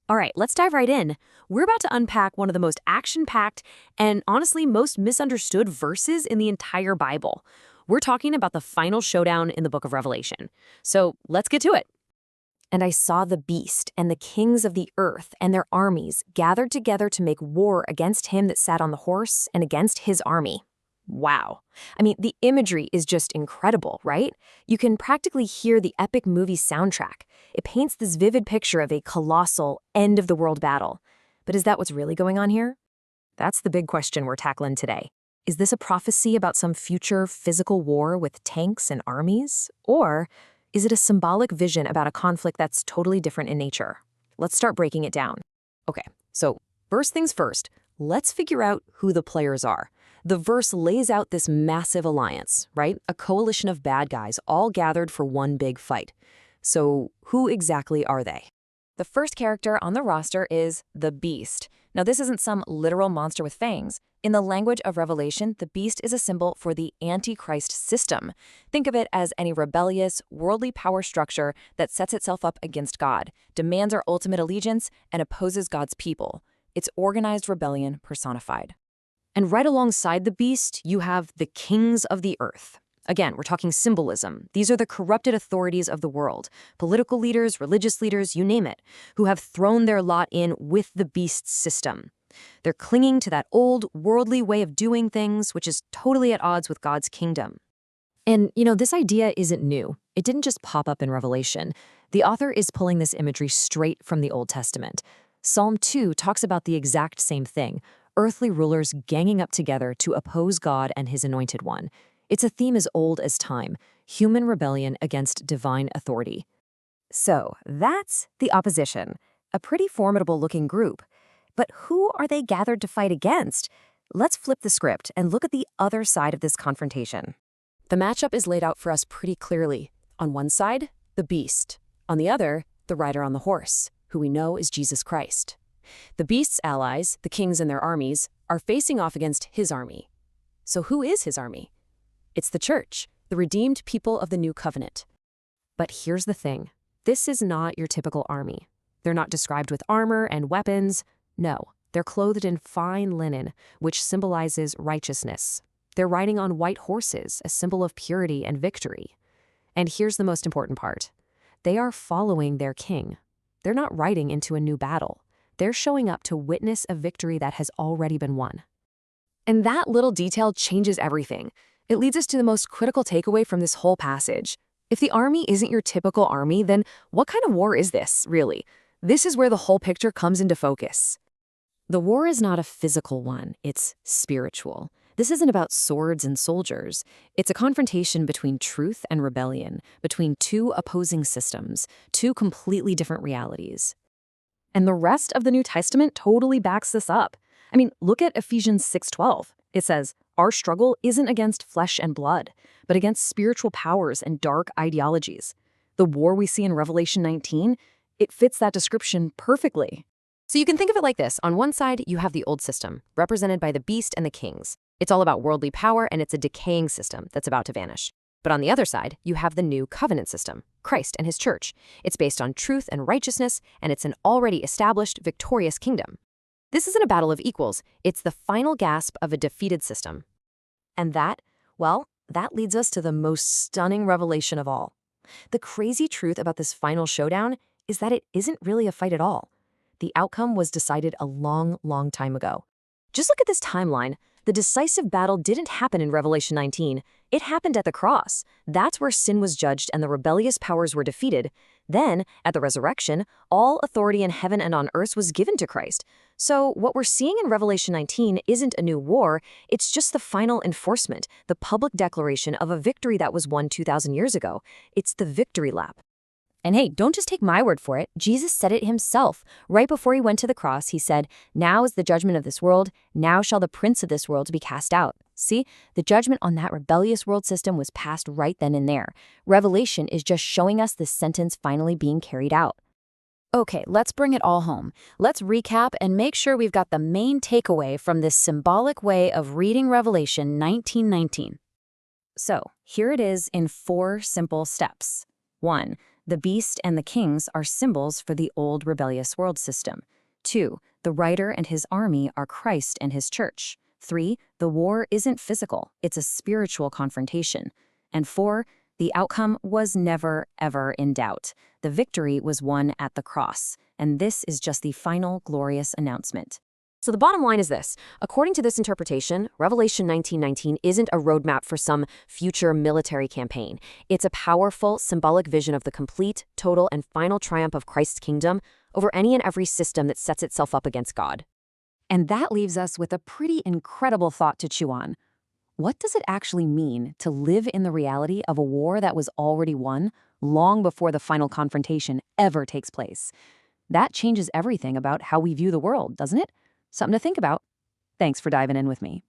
All right, let's dive right in. We're about to unpack one of the most action-packed and honestly most misunderstood verses in the entire Bible. We're talking about the final showdown in the book of Revelation. So let's get to it. And I saw the beast and the kings of the earth and their armies gathered together to make war against him that sat on the horse and against his army. Wow. I mean, the imagery is just incredible, right? You can practically hear the epic movie soundtrack. It paints this vivid picture of a colossal, end-of-the-world battle. But is that what's really going on here? That's the big question we're tackling today. Is this a prophecy about some future physical war with tanks and armies? Or is it a symbolic vision about a conflict that's totally different in nature? Let's start breaking it down. Okay, so first things first, let's figure out who the players are. The verse lays out this massive alliance, right? A coalition of bad guys all gathered for one big fight. So who exactly are they? The first character on the roster is the Beast. Now, this isn't some literal monster with fangs. In the language of Revelation, the Beast is a symbol for the Antichrist system. Think of it as any rebellious, worldly power structure that sets itself up against God, demands our ultimate allegiance, and opposes God's people. It's organized rebellion personified. And right alongside the beast, you have the kings of the earth. Again, we're talking symbolism. These are the corrupted authorities of the world, political leaders, religious leaders, you name it, who have thrown their lot in with the beast's system. They're clinging to that old, worldly way of doing things, which is totally at odds with God's kingdom. And, this idea isn't new. It didn't just pop up in Revelation. The author is pulling this imagery straight from the Old Testament. Psalm 2 talks about the exact same thing, earthly rulers ganging up together to oppose God and his anointed one. It's a theme as old as time, human rebellion against divine authority. So, that's the opposition, a pretty formidable-looking group. But who are they gathered to fight against? Let's flip the script and look at the other side of this confrontation. The matchup is laid out for us pretty clearly. On one side, the beast. On the other, the rider on the horse, who we know is Jesus Christ. The beast's allies, the kings and their armies, are facing off against his army. So who is his army? It's the church, the redeemed people of the new covenant. But here's the thing. This is not your typical army. They're not described with armor and weapons. No, they're clothed in fine linen, which symbolizes righteousness. They're riding on white horses, a symbol of purity and victory. And here's the most important part. They are following their king. They're not riding into a new battle. They're showing up to witness a victory that has already been won. And that little detail changes everything. It leads us to the most critical takeaway from this whole passage. If the army isn't your typical army, then what kind of war is this, really? This is where the whole picture comes into focus. The war is not a physical one, it's spiritual. This isn't about swords and soldiers. It's a confrontation between truth and rebellion, between two opposing systems, two completely different realities. And the rest of the New Testament totally backs this up. I mean, look at Ephesians 6:12. It says, "Our struggle isn't against flesh and blood, but against spiritual powers and dark ideologies." The war we see in Revelation 19, it fits that description perfectly. So you can think of it like this. On one side, you have the old system, represented by the beast and the kings. It's all about worldly power, and it's a decaying system that's about to vanish. But on the other side, you have the new covenant system, Christ and his church. It's based on truth and righteousness, and it's an already established, victorious kingdom. This isn't a battle of equals. It's the final gasp of a defeated system. And that leads us to the most stunning revelation of all. The crazy truth about this final showdown is that it isn't really a fight at all. The outcome was decided a long, long time ago. Just look at this timeline. The decisive battle didn't happen in Revelation 19. It happened at the cross. That's where sin was judged and the rebellious powers were defeated. Then, at the resurrection, all authority in heaven and on earth was given to Christ. So what we're seeing in Revelation 19 isn't a new war, it's just the final enforcement, the public declaration of a victory that was won 2,000 years ago. It's the victory lap. And hey, don't just take my word for it. Jesus said it himself. Right before he went to the cross, he said, "Now is the judgment of this world. Now shall the prince of this world be cast out." See, the judgment on that rebellious world system was passed right then and there. Revelation is just showing us this sentence finally being carried out. Okay, let's bring it all home. Let's recap and make sure we've got the main takeaway from this symbolic way of reading Revelation 19:19. So, here it is in 4 simple steps. 1. The beast and the kings are symbols for the old rebellious world system. 2. The rider and his army are Christ and his church. 3. The war isn't physical, it's a spiritual confrontation. And 4. The outcome was never, ever in doubt. The victory was won at the cross. And this is just the final glorious announcement. So the bottom line is this. According to this interpretation, Revelation 19:19 isn't a roadmap for some future military campaign. It's a powerful, symbolic vision of the complete, total, and final triumph of Christ's kingdom over any and every system that sets itself up against God. And that leaves us with a pretty incredible thought to chew on. What does it actually mean to live in the reality of a war that was already won long before the final confrontation ever takes place? That changes everything about how we view the world, doesn't it? Something to think about. Thanks for diving in with me.